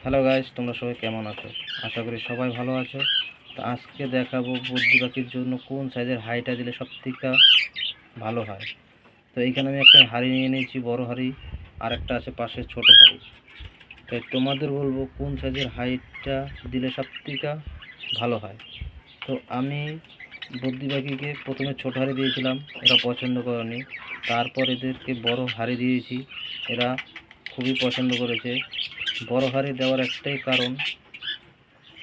Hello guys, তোমরা সবাই কেমন আছো? আশা করি সবাই ভালো আছো। তো আজকে দেখাবো বদ্রি পাখির জন্য কোন সাইজের হাঁড়িটা দিলে সবথেকে ভালো হয়। তো এইখানে আমি একটা হাঁড়ি নিয়ে নিয়েছি, বড় হাঁড়ি, আর একটা আছে পাশে ছোট হাঁড়ি। তাই তোমাদের বলবো কোন সাইজের হাঁড়িটা দিলে সবথেকে ভালো হয়। তো আমি বদ্রি পাখিকে প্রথমে ছোট হাঁড়ি দিয়েছিলাম, এরা পছন্দ করেনি। তারপর এদেরকে বড় হাঁড়ি দিয়েছি, এরা খুবই পছন্দ করেছে। বড় হাঁড়ি দেওয়ার একটাই কারণ,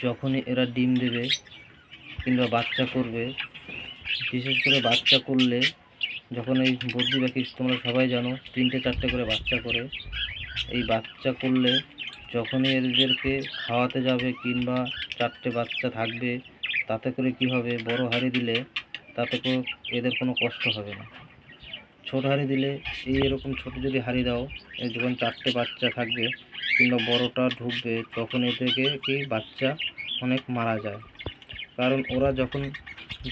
যখনই এরা ডিম দেবে কিংবা বাচ্চা করবে, বিশেষ করে বাচ্চা করলে, যখন এই বদ্রি পাখি তোমরা সবাই জানো 3টে 4টে করে বাচ্চা করে, এই বাচ্চা করলে যখনই এদেরকে খাওয়াতে যাবে কিংবা 4টে বাচ্চা থাকবে, তাতে করে কি হবে, বড় হাঁড়ি দিলে তাতে করে এদের কোনো কষ্ট হবে না। ছোট হাঁড়ি দিলে এরকম ছোট যদি হাঁড়ি দাও, যখন 4টে বাচ্চা থাকবে কিংবা বড়টা ঢুকবে, তখন এদেরকে কি বাচ্চা অনেক মারা যায়। কারণ ওরা যখন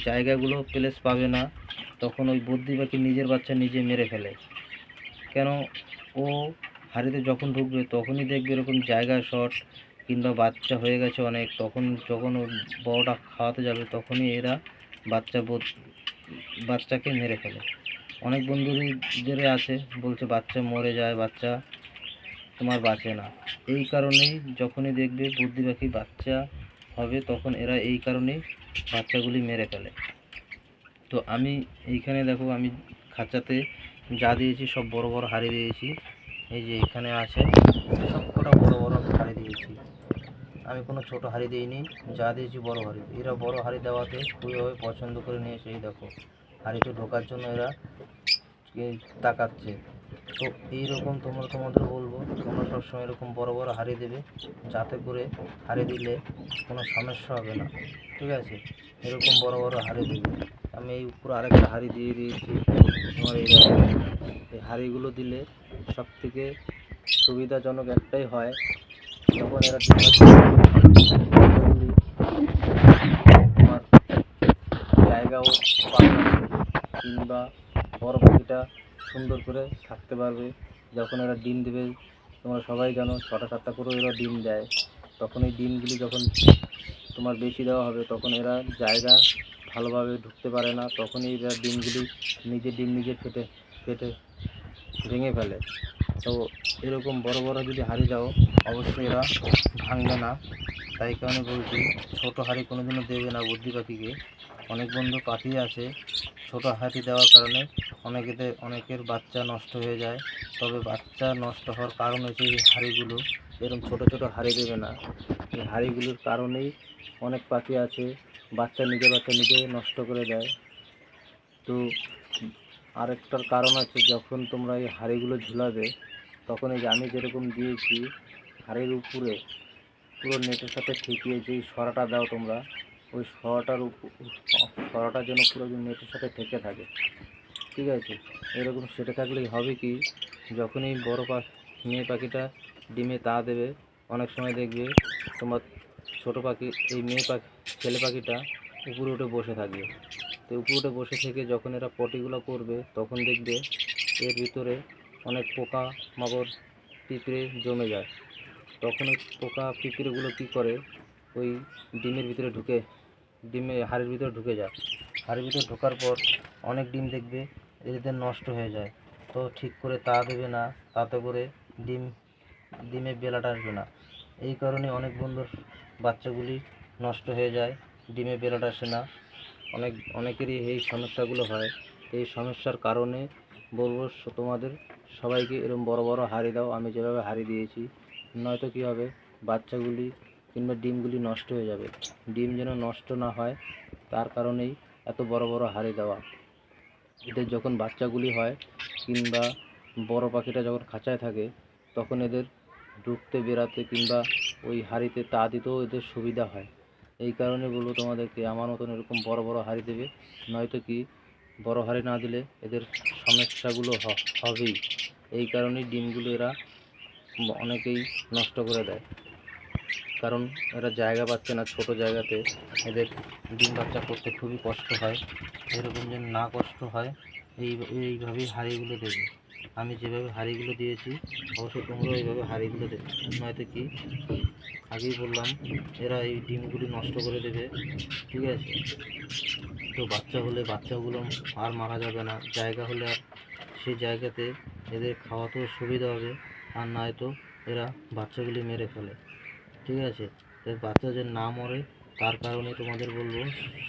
জায়গাগুলো প্লেস পাবে না, তখন ওই বদ্রি পাখি নিজের বাচ্চা নিজে মেরে ফেলে। কেন, ও হাঁড়িতে যখন ঢুকবে তখনই দেখবে এরকম জায়গা শর্ট কিংবা বাচ্চা হয়ে গেছে অনেক, তখন যখন ও বড়টা খাওয়াতে যাবে তখনই এরা বাচ্চাকে মেরে ফেলে। অনেক বন্ধুদের আছে বলছে বাচ্চা মরে যায়, বাচ্চা তোমার বাঁচে না। এই কারণেই যখনই দেখবে বদ্রি পাখি বাচ্চা হবে, তখন এরা এই কারণেই বাচ্চাগুলি মেরে ফেলে। তো আমি এইখানে দেখো, আমি খাঁচাতে যা দিয়েছি সব বড় বড় হাঁড়ি দিয়েছি। এই যে এখানে আছে সব কটা বড় বড় হাঁড়ি দিয়েছি, আমি কোনো ছোট হাঁড়ি দিইনি, যা দিয়েছি বড় হাঁড়ি। এরা বড় হাঁড়ি দেওয়াতে খুবইভাবে পছন্দ করে নিয়েছে। এই দেখো, হাঁড়িতে ঢোকার জন্য এরা তাকাচ্ছে। তো এইরকম তোমাদের বলবো, তোমরা সবসময় এরকম বড় বড় হাঁড়ি দেবে, যাতে করে হাঁড়ি দিলে কোনো সমস্যা হবে না। ঠিক আছে, এরকম বড় বড় হাঁড়ি দেবে। আমি এই উপরে আরেকটা হাঁড়ি দিয়ে দিয়েছি তোমার। এই হাঁড়িগুলো দিলে সব থেকে সুবিধাজনক একটাই হয়, যখন এরা তোমার জায়গাও পাবে কিংবা বড় পাখিটা সুন্দর করে থাকতে পারবে। যখন এরা ডিম দেবে, তোমরা সবাই জানো 6টা 7টা করে এরা ডিম দেয়, তখন এই ডিমগুলি যখন তোমার বেশি দেওয়া হবে, তখন এরা জায়গা ভালোভাবে ঢুকতে পারে না, তখনই এরা ডিমগুলি ডিম নিজে ফেটে ফেটে ভেঙে ফেলে। তো এরকম বড় বড় যদি হাঁড়ি দাও, অবশ্যই এরা ভাঙবে না। তাই কারণে বলছি, ছোটো হাঁড়ি কোনোদিনও দেবে না বদ্রি পাখিকে। অনেক বন্ধু পাখি আছে ছোটো হাঁড়ি দেওয়ার কারণে অনেকের বাচ্চা নষ্ট হয়ে যায়। তবে বাচ্চা নষ্ট হওয়ার কারণ হচ্ছে এই হাঁড়িগুলো, এরকম ছোটো ছোটো হাঁড়ি দেবে না। এই হাঁড়িগুলোর কারণেই অনেক পাখি আছে বাচ্চা নিজে নষ্ট করে দেয়। তো আরেকটার কারণ আছে, যখন তোমরা এই হাঁড়িগুলো ঝুলাবে, তখন এই যে আমি যেরকম দিয়েছি হাঁড়ির উপরে পুরো নেটের সাথে ঠেকিয়ে যেই সরাটা দাও তোমরা, ওই সরাটা যেন পুরো নেটের সাথে ঠেকে থাকে। ঠিক আছে, এরকম সেটে থাকলেই হবে কি, যখনই মেয়ে পাখিটা ডিমে তা দেবে, অনেক সময় দেখবে তোমার ছোটো পাখি, এই ছেলে পাখিটা উপরে উঠে বসে থাকবে। তো উপরে উঠে বসে থেকে যখন এরা পটিগুলো করবে, তখন দেখবে এর ভিতরে অনেক পোকা মাকড় পিঁপড়ে জমে যায়। তখন ওই পোকা পিঁপড়েগুলো কী করে, ওই হাড়ির ভিতরে ঢুকে যায়। হাড়ির ভিতরে ঢোকার পর অনেক ডিম দেখবে এদের নষ্ট হয়ে যায়। তো ঠিক করে তা দেবে না, তাতে করে ডিমে বেলাটা আসবে না। এই কারণে অনেক বন্ধুর বাচ্চাগুলি নষ্ট হয়ে যায়, ডিমে বেলাটা আসে না। অনেকেরই এই সমস্যাগুলো হয়। এই সমস্যার কারণে বলবো তোমাদের সবাইকে এরকম বড় বড় হাঁড়ি দাও, আমি যেভাবে হাঁড়ি দিয়েছি। নয়তো কী হবে, বাচ্চাগুলি কিংবা ডিমগুলি নষ্ট হয়ে যাবে। ডিম যেন নষ্ট না হয়, তার কারণেই এত বড় বড় হাঁড়ি দেওয়া। এদের যখন বাচ্চাগুলি হয় কিংবা বড় পাখিটা যখন খাঁচায় থাকে, তখন এদের ঢুকতে বেরাতে কিংবা ওই হাঁড়িতে তা দিতেও এদের সুবিধা হয়। এই কারণে বলবো তোমাদেরকে, আমার মতন এরকম বড় বড় হাঁড়ি দেবে। নয়তো কি, বড় হাঁড়ি না দিলে এদের সমস্যাগুলো হবেই। এই কারণেই ডিমগুলো এরা অনেকেই নষ্ট করে দেয়, কারণ এরা জায়গা পাচ্ছে না। ছোট জায়গাতে এদের ডিম বাচ্চা করতে খুবই কষ্ট হয়। এরকম যেন না কষ্ট হয়, এইভাবেই হাঁড়িগুলো দেবে। আমি যেভাবে হাঁড়িগুলো দিয়েছি অবশ্যই তোমরাও এইভাবে হাঁড়িগুলো দেবে, নয়তো কি আগেই বললাম এরা এই ডিমগুলি নষ্ট করে দেবে। ঠিক আছে, তো বাচ্চা হলে বাচ্চাগুলো আর মারা যাবে না, জায়গা হলে আর সেই জায়গাতে এদের খাওয়াতেও সুবিধা হবে, আর নয়তো এরা বাচ্চাগুলি মেরে ফেলে। ঠিক আছে, তো বাচ্চা যে না মরে তার কারণে তোমাদের বলবো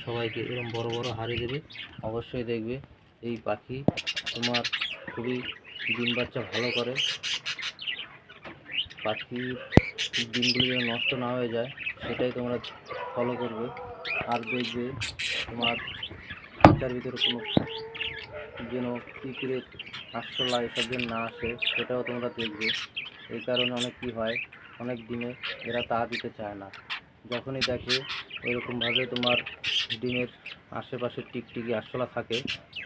সবাইকে এরকম বড় বড় হাঁড়ি দেবে। অবশ্যই দেখবে এই পাখি তোমার খুবই ডিম বাচ্চা ভালো করে। পাখির ডিমগুলি যেন নষ্ট না হয়ে যায় সেটাই তোমরা ফলো করবে। আর দেখবে তোমার বাচ্চার ভিতরে কোনো যেন পিঁপড়ে আরশোলা এসব যেন না আসে সেটাও তোমরা দেখবে। এই কারণে অনেক কী হয়, অনেক ডিমে এরা তা দিতে চায় না। যখনই দেখে এরকমভাবে তোমার ডিমের আশেপাশে টিকটিকি আরশোলা থাকে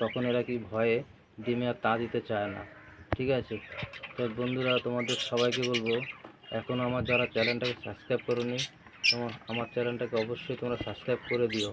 তখন এরা কি ভয়ে ডিমে আর তা দিতে চায় না। ঠিক আছে, তো বন্ধুরা তোমাদের সবাইকে বলবো এখনও আমার যারা চ্যানেলটাকে সাবস্ক্রাইব করোনি আমার চ্যানেলটাকে অবশ্যই তোমরা সাবস্ক্রাইব করে দিও।